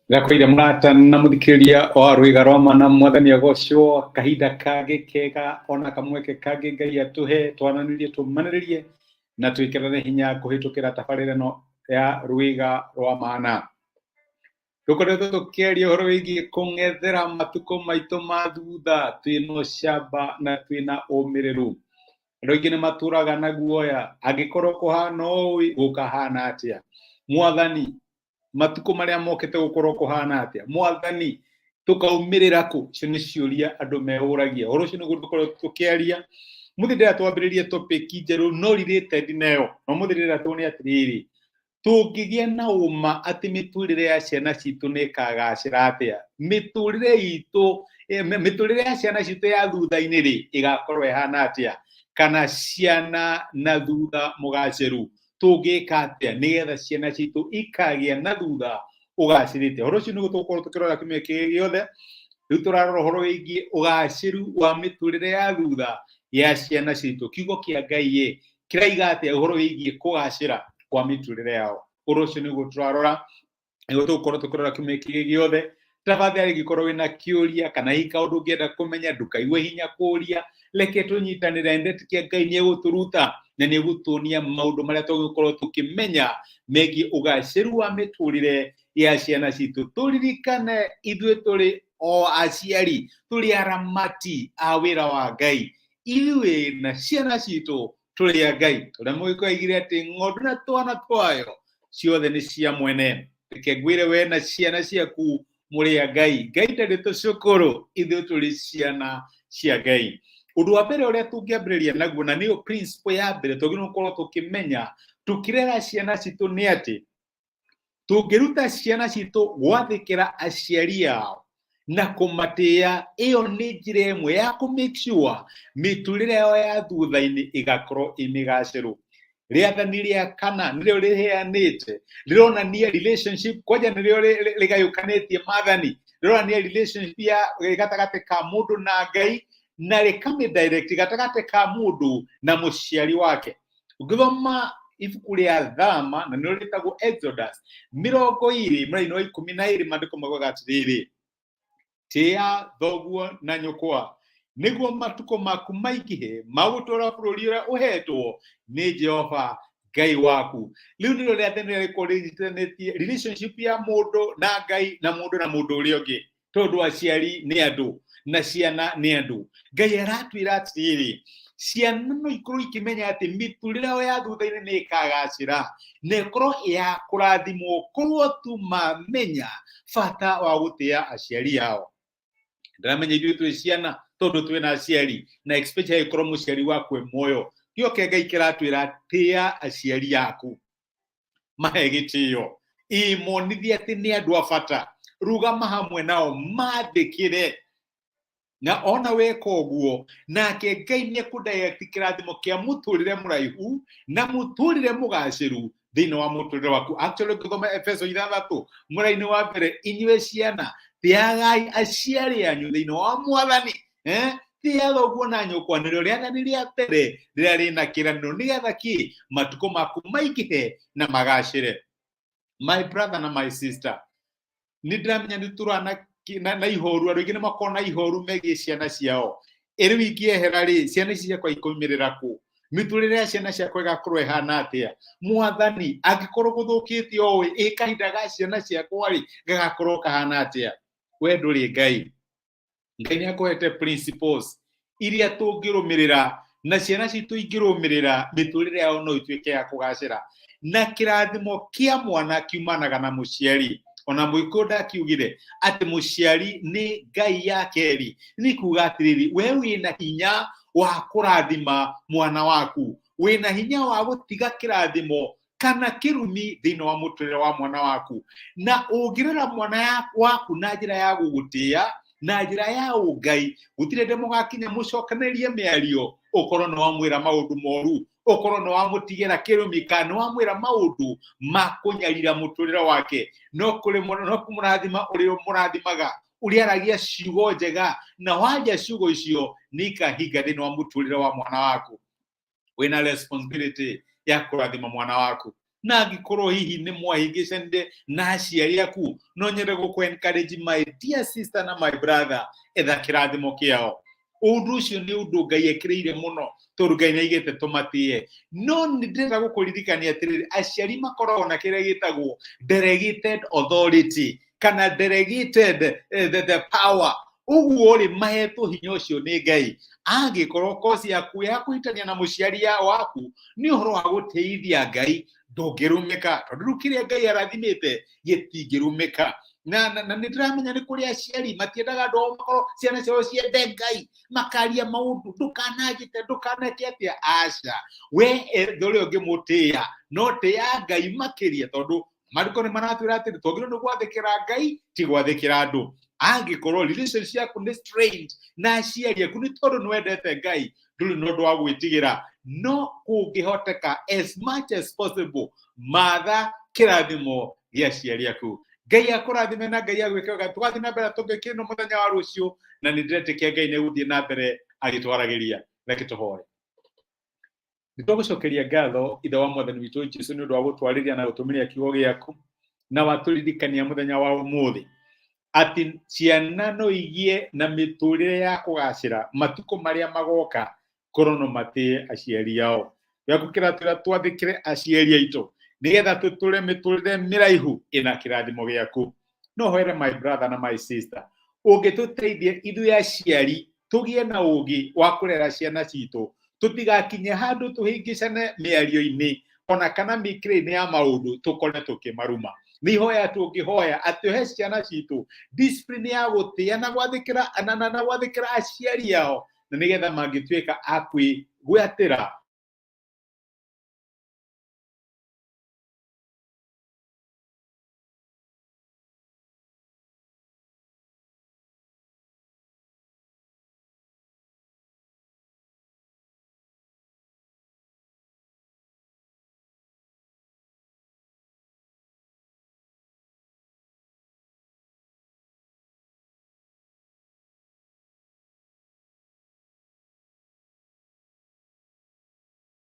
Gakoire murata na muthikiria o Rwiga Roma na mwathani agocwo kahinda kage kega ona kamweke kage Ngai atuhe twananirie tumaniririe na twikirane hinya kuhitukira tabarĩra no ya Rwiga rwa Mana. Tukoretwo tukiaria uhoro wigie kung'ethera matuko maitu ma thutha twina ucamba na twina umiriru. Andũ aingĩ nĩ matũraga na guoya angĩkorwo kũhana ũũ gũkahana atia. Mwathani matuko maria mokete gukorwo kuhana atia. Mwathani tukaumirira ku. Icio nĩ ciũria andũ mehũragia. Ũhoro ũcio nĩguo tũkorwo tukiaria. Mũthĩ ndĩra twambĩrĩrie topic njerũ no related nayo. No mũthĩ ndĩra tuone atĩrĩrĩ, tũngĩgĩa na ũma atĩ mĩtũrĩre ya ciana citũ nĩ ĩkagacĩra atia. Mĩtũrĩre itũ, mĩtũrĩre ya ciana citũ ya thutha-inĩ rĩ ĩgakorwo ĩhana atia. Kana ciana na thutha mũgacĩru tũngĩka atia nĩgetha ciana citũ ikagĩa na thutha ũgacĩrĩte. Ũhoro ũcio nĩguo tũgũkorwo tũkĩrora kiumia gĩkĩ gĩothe. Rĩu tũrarora ũhoro wĩgiĩ ũgacĩru wa mĩtũrĩre ya thutha ya ciana citũ. Kiugo kĩa Ngai kĩraiga atĩa ũhoro wĩgiĩ kũgacĩra kwa mĩtũrĩre yao. Ũhoro ũcio nĩguo tũrarora, nĩguo tũgũkorwo tũkĩrora kiumia gĩkĩ gĩothe. Tafadhali angĩkorwo wĩna kĩũria kana hihi kaũndũ ũngĩenda kũmenya ndũkaigue hinya kũũria, reke tũnyitanĩre ndetĩkia Ngai nĩegũtũruta na nĩegũtuonia maũndũ marĩa tũgũkorwo tũkĩmenya megiĩ ũgacĩru wa mĩtũrĩre ya ciana citũ. Tũririkane ithuĩ tũrĩ o aciari, tũrĩ aramati a wĩra wa Ngai. Ithuĩ na ciana citũ tũrĩ a Ngai. Ũrĩa Mũgĩkũyũ augire atĩ ng'ondu na twana twayo ciothe nĩ cia mwene. Reke ngwĩre we na ciana ciaku mũrĩ a Ngai. Ngai ndarĩ tũcũkũrũ, ithuĩ tũrĩ ciana cia Ngai. Ũndũ wa mbere ũrĩa tũngĩambĩrĩria naguo na nĩyo principle ya mbere tũgĩrĩirwo gũkorwo tũkĩmenya tũkĩrera ciana citũ nĩ atĩ tũngĩruta ciana citũ gwathĩkĩra aciari ao na kũmatĩa, ĩyo nĩ njĩra ĩmwe ya kũ make sure mĩtũrĩre yao ya thutha-inĩ ĩgakorwo ĩ mĩgacĩru. Rĩathani rĩa kana nĩrĩo rĩheanĩte rĩronania relationship, kwanja nĩrĩo rĩgayũkanĩtie maathani, rĩronania relationship ya gatagatĩ ka mũndũ na Ngai na rĩkamĩdirect gatagatĩ ka mũndũ na mũciari wake. Ũngĩthoma ibuku rĩa Thama na nĩrĩo rĩtagwo Exodus 20 mũraini wa 12 maandĩko magoga atĩrĩrĩ, tĩa thoguo na nyũkwa nĩguo matukũ maku maingĩhe magũtũũra bũrũri ũrĩa ũhetwo nĩ Jehova Ngai waku. Rĩu nĩrĩo rĩathani rĩrĩa rĩkoragwo rĩnyitanĩtie relationship ya mũndũ na Ngai na mũndũ ũrĩa ũngĩ, tondũ aciari nĩ andũ na ciana nĩ andũ. Ngai aratwĩra atĩrĩrĩ, ciana no ikorwo ikĩmenya atĩ mĩtũrĩre yao ya thutha-inĩ nĩ ĩkagacĩra na ĩkorwo ya kũrathimwo korwo tu mamenya bata wa gũtĩa aciari ao. Ndĩramenya ithuĩ twĩ ciana tondũ twĩna aciari na especially korwo mũciari waku e muoyo. Kĩo kĩa Ngai kĩratwĩra tĩa aciari aku, mahe gĩtĩo, imonithia atĩ nĩ andũ a bata, rugama hamwe nao, mathĩkĩre. Na ona weka ũguo nake Ngai nĩekũdirect kĩrathimo kĩa mũtũrĩre mũraihu na mũtũrĩre mũgacĩru thĩinĩ wa mũtũrĩre waku. Actually ũngĩthoma Efeso 6 mũraini wa mbere, inyuĩ ciana tĩagai aciari anyu thĩinĩ wa Mwathani. Tĩa thoguo na nyũkwa nĩrĩo rĩathani rĩa mbere rĩrĩa rĩna kĩĩranĩro nĩgetha matukũ maku maingĩhe na magacĩre. My brother na my sister, nĩndĩramenya nĩtũrana na ihoru, andũ aingĩ nĩ makoragwo na ihoru megiĩ ciana ciao. Rĩu ingĩehera rĩ, ciana ici ciakwa ikoimĩrĩra kũ? Mĩtũrĩre ya ciana ciakwa ĩgakorwo ĩhana atĩa? Mwathani angĩkorwo gũthũkĩte oĩ, kahinda ga ciana ciakwa rĩ gagakorwo kahana atĩa? We ndũrĩ Ngai. Ngai nĩakũhete principles iria tũngĩrũmĩrĩra na ciana citũ ingĩrũmĩrĩra, mĩtũrĩre yao no ĩtuĩke ya kũgacĩra. Na kĩrathimo kĩa mwana kiumanaga na mũciari. Ona Mũgĩkũyũ ndakiugire atĩ mũciari nĩ Ngai ya kerĩ. Nĩ kuuga atĩrĩrĩ, we wĩna hinya wa kũrathima mwana waku, wĩna hinya wa gũtiga kĩrathimo kana kĩrumi thĩinĩ wa mũtũrĩre wa mwana waku. Na ũngĩrera mwana waku na njĩra ya gũgũtĩa, na njĩra ya ũngai, gũtirĩ hĩndĩ mũgakinya mũcokanĩrie mĩario ũkorwo nĩ wamwĩra maũndũ moru, ũkorwo nĩ wamũtigĩra kĩrumi kana nĩ wamwĩra maũndũ ma kũnyarira mũtũrĩre wake. No kũmũrathima ũrĩa mũrathimaga, ũrĩa aragia ciugo njega, na wanja ciugo icio nĩ ikahinga thĩinĩ wa mũtũrĩre wa mwana waku. Wĩna responsibility ya kũrathima mwana waku. na angĩkorwo hihi nĩ mwahĩngĩcanire na aciari aku, no nyende gũkũ-encourage my dear sister na my brother, etha kĩrathimo kĩao. Ũndũ ũcio nĩ ũndũ Ngai ekĩrĩire mũno, tondũ Ngai nĩaigĩte tũmatĩe. No nĩndĩrenda gũkũririkania atĩrĩrĩ, aciari makoragwo na kĩrĩa gĩtagwo delegated authority kana delegated the power. Ũguo rĩ, mahetwo hinya ũcio nĩ Ngai. Angĩkorwo kosi yaku ya kũhĩtania na mũciari waku nĩ ũhoro wa gũteithia Ngai, ndũngĩrũmĩka, tondũ rĩu kĩrĩa Ngai arathimĩte gĩtingĩrũmĩka. Na nĩndĩramenya nĩ kũrĩ aciari matiendaga andũ ao makorwo ciana ciao ciende Ngai, makaria maũndũ, ndũkanagĩte, ndũkaneke atĩa. Aca, we ũrĩa ũngĩmũtĩĩa, no tĩĩa Ngai makĩria, tondũ Maandĩko nĩ maratwĩra atĩ twagĩrĩirwo nĩ gwathĩkĩra Ngai, ti gwathĩkĩra andũ. Angĩkorwo relationship yaku nĩ strained na aciari aku nĩ tondũ nĩwendete Ngai, ndũrĩ na ũndũ wa gwĩtigĩra, no kũngĩhoteka as much as possible matha kĩrathimo gĩa aciari aku. Ngai akũrathime na Ngai agwĩke wega. Tũgathiĩ na mbere tũngĩkĩrwo mũthenya wa rũciũ, na nĩndĩretĩkia Ngai nĩgũthiĩ na mbere agĩtwaragĩria. Reke tũhoe. Nĩtũgũcokeria ngatho Ithe wa Mwathani witũ Jesũ nĩ ũndũ wa gũtwarĩria na gũtũmĩria kiugo gĩaku, na watũririkania mũthenya wa ũmũthĩ atĩ ciana no igie na mĩtũrĩre ya kũgacĩra matukũ marĩa magoka, korwo no matĩye aciari ao. Gĩaku kĩratwĩra twathĩkĩre aciari aitũ, nĩgetha tũtũre mĩtũrĩre mĩraihu ĩna kĩrathimo gĩaku. No hoere my brother na my sister, ũngĩtũteithia ithuĩ aciari tũgie na ũũgĩ wa kũrera ciana citũ, tũtigakinye handũ tũhĩngĩcane mĩario-inĩ ona kana mĩkĩre-inĩ ya maũndũ tũkone tũkĩmaruma. Nĩ ihoya tũngĩhoya atĩ ũhe ciana citũ discipline ya gũtĩa na gwathĩkĩra aciari ao, na nĩgetha mangĩtuĩka a kwĩgwatĩra